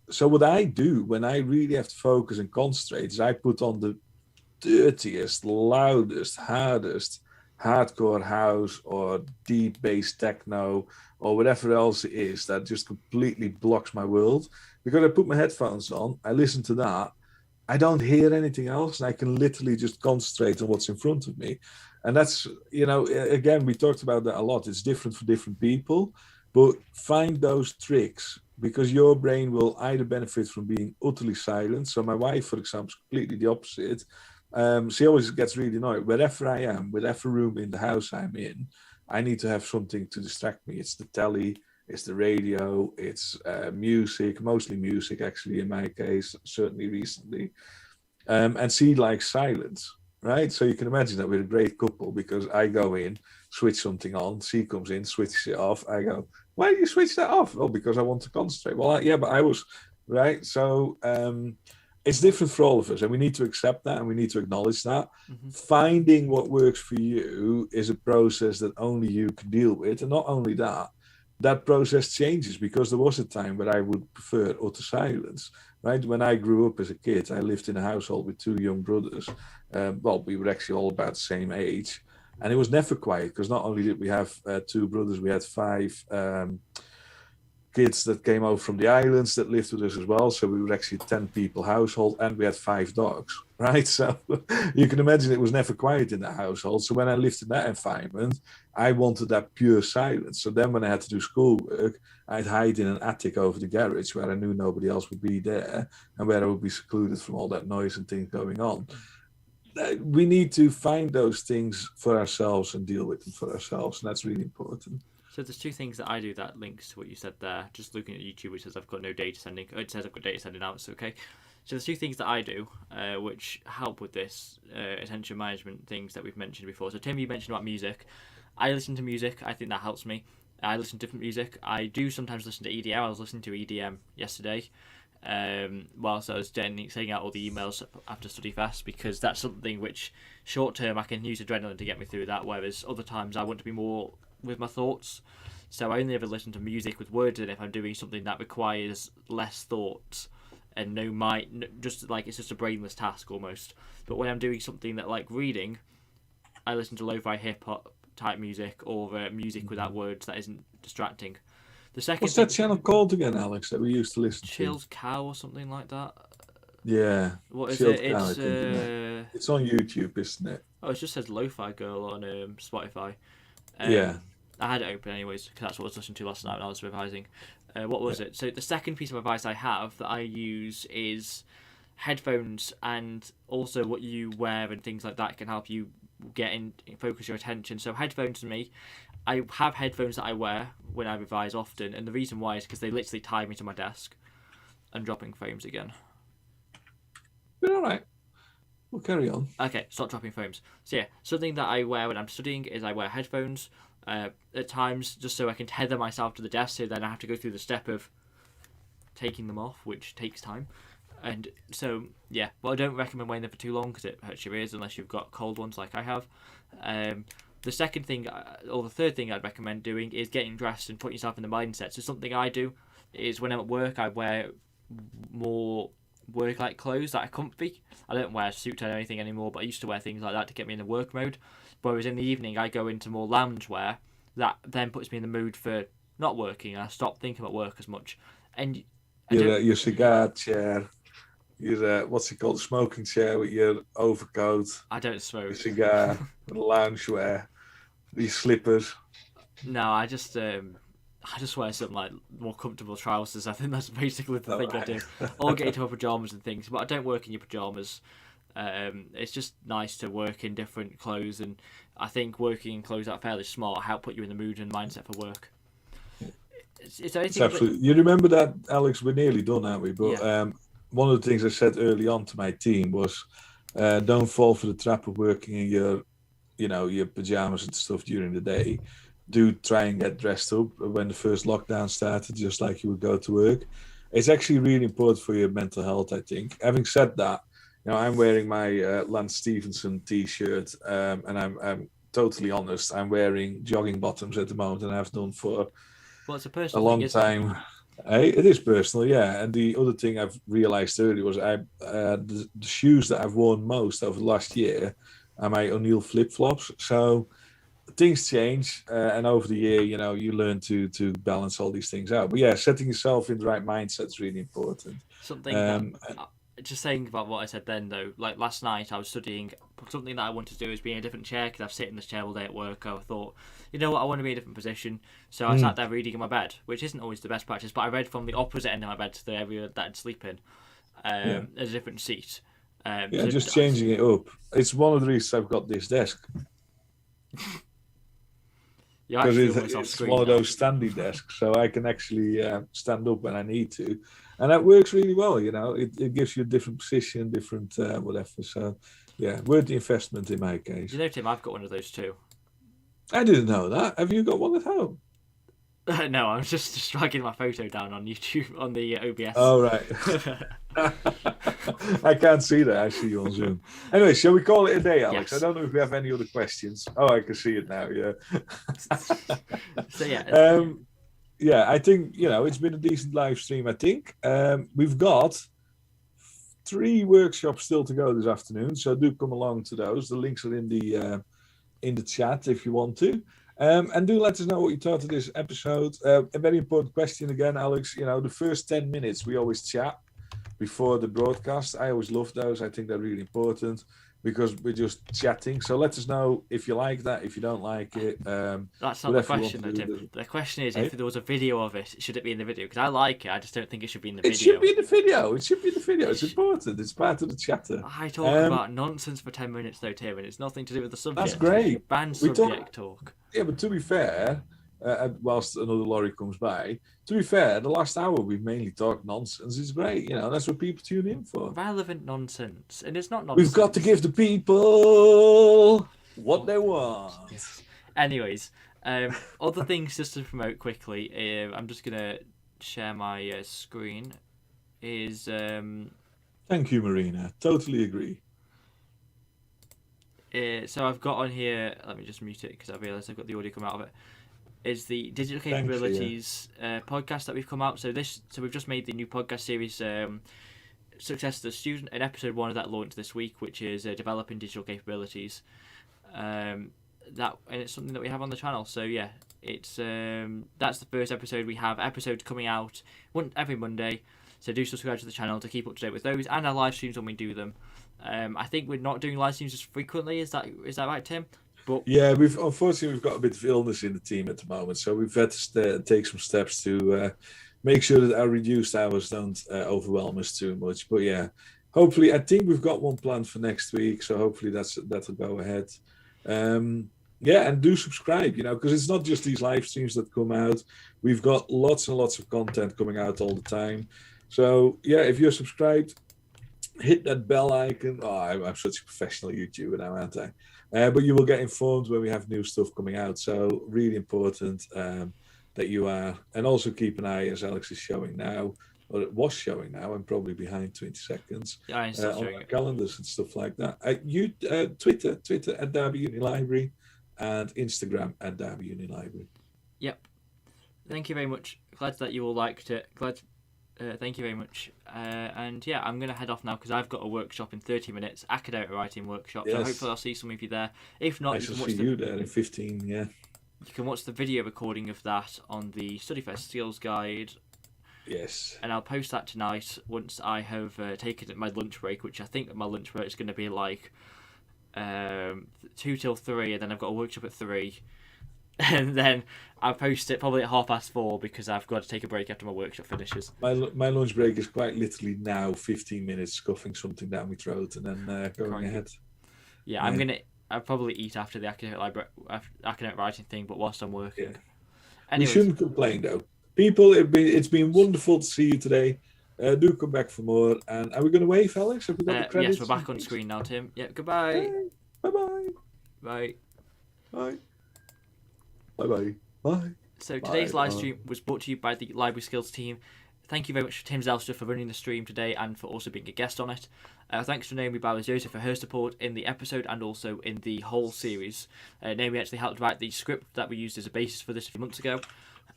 So what I do when I really have to focus and concentrate is I put on the dirtiest, loudest, hardest hardcore house or deep bass techno or whatever else it is that just completely blocks my world. Because I put my headphones on, I listen to that, I don't hear anything else, and I can literally just concentrate on what's in front of me. And that's, again, we talked about that a lot. It's different for different people, but find those tricks, because your brain will either benefit from being utterly silent. So my wife, for example, is completely the opposite. She always gets really annoyed. Wherever I am, whatever room in the house I'm in, I need to have something to distract me. It's the telly, it's the radio, it's music, mostly music, actually, in my case, certainly recently. And she likes silence, right? So you can imagine that we're a great couple, because I go in, switch something on, she comes in, switches it off. I go, why do you switch that off? Oh, because I want to concentrate. Well, yeah, but I was, right? So it's different for all of us, and we need to accept that, and we need to acknowledge that. Mm-hmm. Finding what works for you is a process that only you can deal with. And not only that, that process changes, because there was a time where I would prefer utter silence, right? When I grew up as a kid, I lived in a household with 2 young brothers. We were actually all about the same age, and it was never quiet, because not only did we have 2 brothers, we had 5 kids that came out from the islands that lived with us as well. So we were actually a 10-people household, and we had 5 dogs, right? So you can imagine it was never quiet in that household. So when I lived in that environment, I wanted that pure silence. So then when I had to do schoolwork, I'd hide in an attic over the garage where I knew nobody else would be there, and where I would be secluded from all that noise and things going on. We need to find those things for ourselves and deal with them for ourselves. And that's really important. So there's 2 things that I do that links to what you said there. Just looking at YouTube, which says I've got no data sending. Oh, it says I've got data sending out, it's okay. So there's 2 things that I do, which help with this attention management things that we've mentioned before. So Tim, you mentioned about music. I listen to music. I think that helps me. I listen to different music. I do sometimes listen to EDM. I was listening to EDM yesterday whilst I was sending out all the emails after Study Fast, because that's something which short term I can use adrenaline to get me through that, whereas other times I want to be more with my thoughts. So I only ever listen to music with words in if I'm doing something that requires less thought and just like it's just a brainless task almost. But when I'm doing something that like reading, I listen to lo-fi hip hop type music or music without words that isn't distracting. The second What's that channel called again, Alex, that we used to listen Chilled to? Cow or something like that. Yeah. What is Chilled it? Cow, it's on YouTube, isn't it? Oh, it just says Lo-Fi Girl on Spotify. Yeah. I had it open anyways because that's what I was listening to last night when I was revising. What was it? So the second piece of advice I have that I use is headphones, and also what you wear and things like that can help you focus your attention. So headphones to me, I have headphones that I wear when I revise often, and the reason why is because they literally tie me to my desk. I'm dropping frames again. But all right. We'll carry on. Okay, stop dropping frames. So yeah, something that I wear when I'm studying is I wear headphones at times, just so I can tether myself to the desk, so then I have to go through the step of taking them off, which takes time. And so, yeah, well, I don't recommend wearing them for too long because it hurts your ears unless you've got cold ones like I have. The second thing, or the third thing I'd recommend doing is getting dressed and putting yourself in the mindset. So something I do is when I'm at work, I wear more work-like clothes that are comfy. I don't wear a suit or anything anymore, but I used to wear things like that to get me in the work mode. Whereas in the evening, I go into more lounge wear that then puts me in the mood for not working. I stop thinking about work as much. And your cigar chair, your what's it called, smoking chair with your overcoat. I don't smoke. Your cigar, loungewear, your slippers. No, I just wear some like more comfortable trousers. I think that's basically the thing I do. Or get into my pajamas and things, but I don't work in your pajamas. It's just nice to work in different clothes, and I think working in clothes that are fairly smart help put you in the mood and mindset for work. It's absolutely. You remember that, Alex? We're nearly done, aren't we? But yeah. One of the things I said early on to my team was, don't fall for the trap of working in your pajamas and stuff during the day. Do try and get dressed up when the first lockdown started, just like you would go to work. It's actually really important for your mental health, I think. Having said that, I'm wearing my Lance Stevenson t-shirt, and I'm totally honest. I'm wearing jogging bottoms at the moment, and I've done for a long time. It is personal, yeah. And the other thing I've realized earlier was the shoes that I've worn most over the last year are my O'Neill flip-flops. So things change, and over the year, you learn to balance all these things out. But yeah, setting yourself in the right mindset is really important. Just saying about what I said then, though, like last night I was studying. Something that I wanted to do is be in a different chair because I've sat in this chair all day at work. I thought, you know what, I want to be in a different position. So I sat there reading in my bed, which isn't always the best practice, but I read from the opposite end of my bed to the area that I'd sleep in, as a different seat. So just changing it up. It's one of the reasons I've got this desk. Because it's one of those standing desks, so I can actually stand up when I need to, and that works really well. It gives you a different position, different whatever. So, yeah, worth the investment in my case. Tim, I've got one of those too. I didn't know that. Have you got one at home? No, I'm just dragging my photo down on YouTube on the OBS. Oh, right. I can't see that. I see you on Zoom. Anyway, shall we call it a day, Alex? Yes. I don't know if we have any other questions. Oh, I can see it now. Yeah. So yeah. I think it's been a decent live stream. I think we've got 3 workshops still to go this afternoon, so do come along to those. The links are in the chat if you want to. And do let us know what you thought of this episode. A very important question again, Alex. The first 10 minutes we always chat before the broadcast. I always love those. I think they're really important because we're just chatting. So let us know if you like that, if you don't like it. That's not the question, though, Tim. The question is, if there was a video of it, should it be in the video? Because I like it. I just don't think it should be in the video. It should be in the video. It's important. It's part of the chatter. I talk about nonsense for 10 minutes, though, Tim, and it's nothing to do with the subject. That's great. Ban subject talk. Yeah, but to be fair, whilst another lorry comes by, to be fair, the last hour we've mainly talked nonsense. It's great, that's what people tune in for. Relevant nonsense, and it's not nonsense. We've got to give the people what they want. Anyways, other things just to promote quickly. I'm just gonna share my screen. Thank you, Marina. Totally agree. So I've got on here, let me just mute it because I realised I've got the audio come out of it, is the Digital Capabilities podcast that we've come out. So we've just made the new podcast series, Success to the Student, and episode 1 of that launched this week, which is Developing Digital Capabilities. And it's something that we have on the channel. So yeah, it's that's the first episode. We have episodes coming out every Monday. So do subscribe to the channel to keep up to date with those and our live streams when we do them. I think we're not doing live streams as frequently. Is that right, Tim? But Yeah, we've got a bit of illness in the team at the moment, so we've had to take some steps to make sure that our reduced hours don't overwhelm us too much. But yeah, hopefully, I think we've got one planned for next week, so hopefully that'll go ahead. Yeah, and do subscribe, because it's not just these live streams that come out. We've got lots and lots of content coming out all the time. So yeah, if you're subscribed, hit that bell icon. Oh, I'm such a professional YouTuber now, aren't I? But you will get informed when we have new stuff coming out. So really important that you are. And also keep an eye, as Alex is showing now, or it was showing now. I'm probably behind 20 seconds yeah, I'm still on showing our it. calendars and stuff like that. Twitter at Derby Uni Library, and Instagram at Derby Uni Library. Yep. Thank you very much. Glad that you all liked it. Thank you very much. And yeah, I'm going to head off now because I've got a workshop in 30 minutes, academic writing workshop. Yes. So hopefully I'll see some of you there. If not, I shall see you there in 15, yeah. You can watch the video recording of that on the StudyFest Skills Guide. Yes. And I'll post that tonight once I have taken my lunch break, which I think my lunch break is going to be like 2 till 3, and then I've got a workshop at 3. And then I'll post it probably at 4:30 because I've got to take a break after my workshop finishes. My lunch break is quite literally now 15 minutes scuffing something down my throat and then going ahead. Yeah, I'll probably eat after the academic writing thing, but whilst I'm working. Yeah. Anyways, We shouldn't complain though. People, it's been wonderful to see you today. Do come back for more. And are we going to wave, Alex? Have we got the credits? yes, we're back on screen now, Tim. Yeah, goodbye. Bye-bye. Bye. Bye. Bye-bye. Bye. So today's live stream was brought to you by the Library Skills team. Thank you very much to Tim Zelstra for running the stream today and for also being a guest on it. Thanks to Naomi Bowers-Joseph for her support in the episode and also in the whole series. Naomi actually helped write the script that we used as a basis for this a few months ago.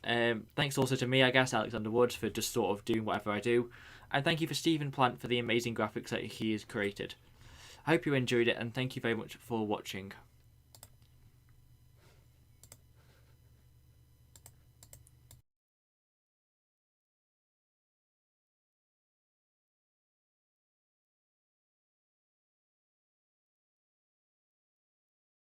Thanks also to me, I guess, Alexander Woods, for just sort of doing whatever I do. And thank you for Stephen Plant for the amazing graphics that he has created. I hope you enjoyed it and thank you very much for watching.